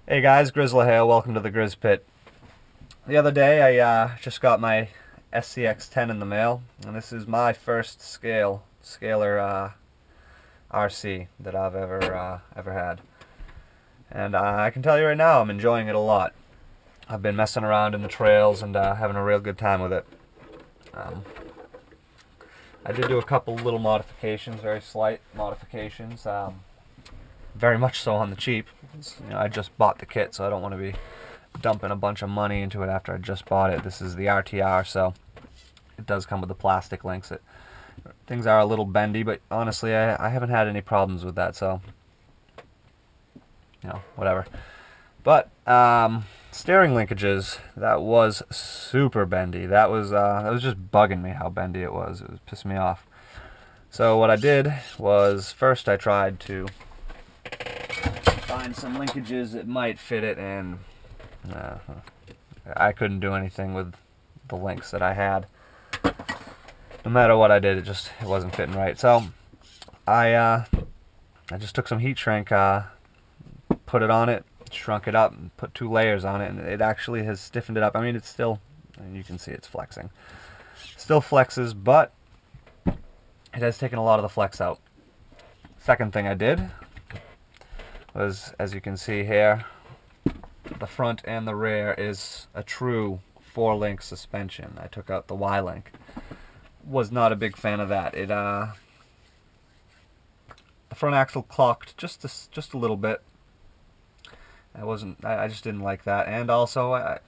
Hey guys, Grizzly here. Welcome to the Grizz Pit. The other day I just got my SCX10 in the mail, and this is my first scaler RC that I've ever had. And I can tell you right now, I'm enjoying it a lot. I've been messing around in the trails and having a real good time with it. Um, I did do a couple little modifications, very slight modifications. Very much so on the cheap. I just bought the kit, so I don't want to be dumping a bunch of money into it after I just bought it. This is the RTR, so it does come with the plastic links. Things are a little bendy, but honestly, I haven't had any problems with that, so whatever. But steering linkages, that was super bendy. That was just bugging me how bendy it was. It was pissing me off. So what I did was first I tried to find some linkages that might fit it, and I couldn't do anything with the links that I had. No matter what I did, it wasn't fitting right. So I just took some heat shrink, put it on it, shrunk it up, and put 2 layers on it, and it actually has stiffened it up. I mean, it's still, and you can see it's flexing. Still flexes, but it has taken a lot of the flex out. Second thing I did was, as you can see here, the front and the rear is a true 4-link suspension. I took out the Y-link. Was not a big fan of that. The front axle clocked just a little bit. I just didn't like that, and also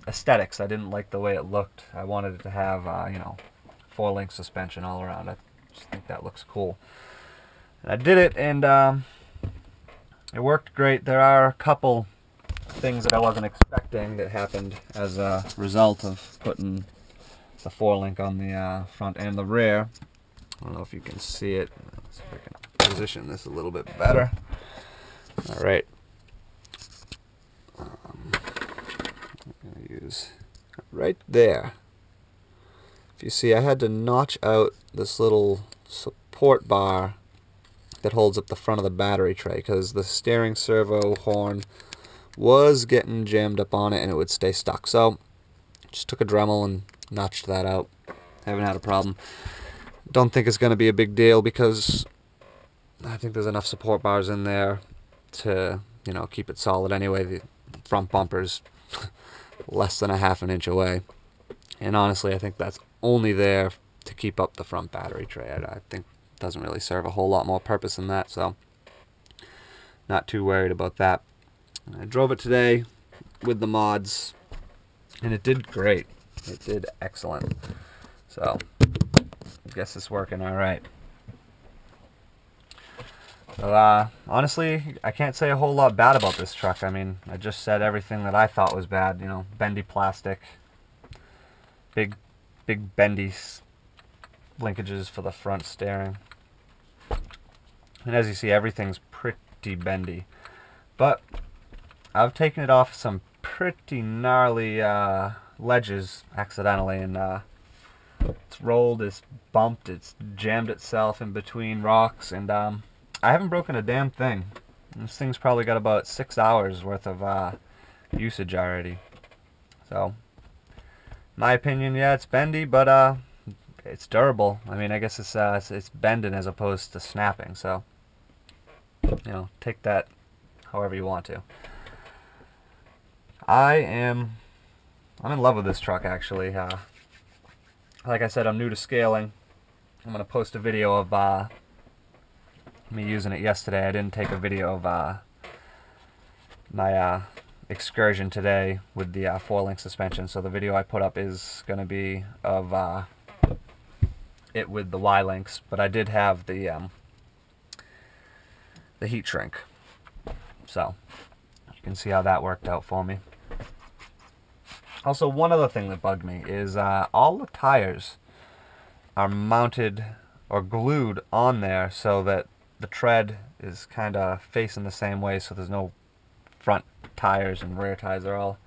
aesthetics. I didn't like the way it looked. I wanted it to have 4-link suspension all around. I just think that looks cool. And I did it, and it worked great. There are a couple things that I wasn't expecting that happened as a result of putting the 4-link on the front and the rear. I don't know if you can see it. Let's see if I can position this a little bit better. All right. I'm going to use right there. If you see, I had to notch out this little support bar that holds up the front of the battery tray because the steering servo horn was getting jammed up on it and it would stay stuck. So just took a Dremel and notched that out. Haven't had a problem. Don't think it's going to be a big deal because I think there's enough support bars in there to keep it solid anyway. The front bumper's less than a ½ an inch away, and honestly I think that's only there to keep up the front battery tray. I think doesn't really serve a whole lot more purpose than that, so not too worried about that. I drove it today with the mods, and it did great. It did excellent. So I guess it's working all right. So honestly, I can't say a whole lot bad about this truck. I mean, I just said everything that I thought was bad. Bendy plastic, big bendy linkages for the front steering. And as you see, everything's pretty bendy. But I've taken it off some pretty gnarly ledges accidentally, and it's rolled, it's bumped, it's jammed itself in between rocks, and I haven't broken a damn thing. This thing's probably got about 6 hours worth of usage already. So, my opinion, yeah, it's bendy, but it's durable. I mean, I guess it's bending as opposed to snapping. So, take that however you want to. I'm in love with this truck, actually. Like I said, I'm new to scaling. I'm gonna post a video of me using it yesterday. I didn't take a video of my excursion today with the 4-link suspension, so the video I put up is gonna be of it with the Y-links, but I did have the heat shrink, so you can see how that worked out for me. Also, one other thing that bugged me is all the tires are mounted or glued on there so that the tread is kind of facing the same way, so there's no front tires and rear tires. They're all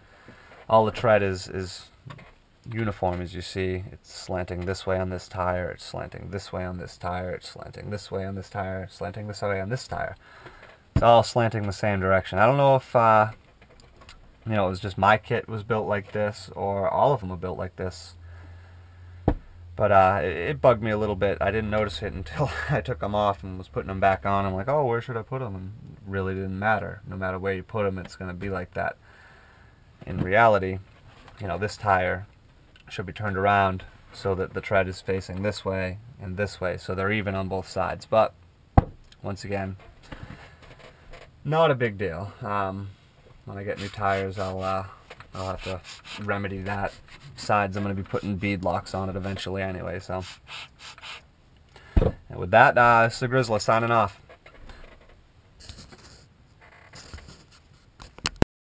the tread is uniform, as you see. It's slanting this way on this tire, it's slanting this way on this tire, it's slanting this way on this tire, slanting this way on this tire. It's all slanting the same direction. I don't know if you know, it was just my kit was built like this, or all of them were built like this. But it bugged me a little bit. I didn't notice it until I took them off and was putting them back on. I'm like, oh, where should I put them? And it really didn't matter. No matter where you put them, it's going to be like that. In reality, you know, this tire should be turned around so that the tread is facing this way and this way, so they're even on both sides. But once again, not a big deal. When I get new tires, I'll have to remedy that. Besides, I'm going to be putting bead locks on it eventually anyway. So, and with that, this is the Grizzler signing off.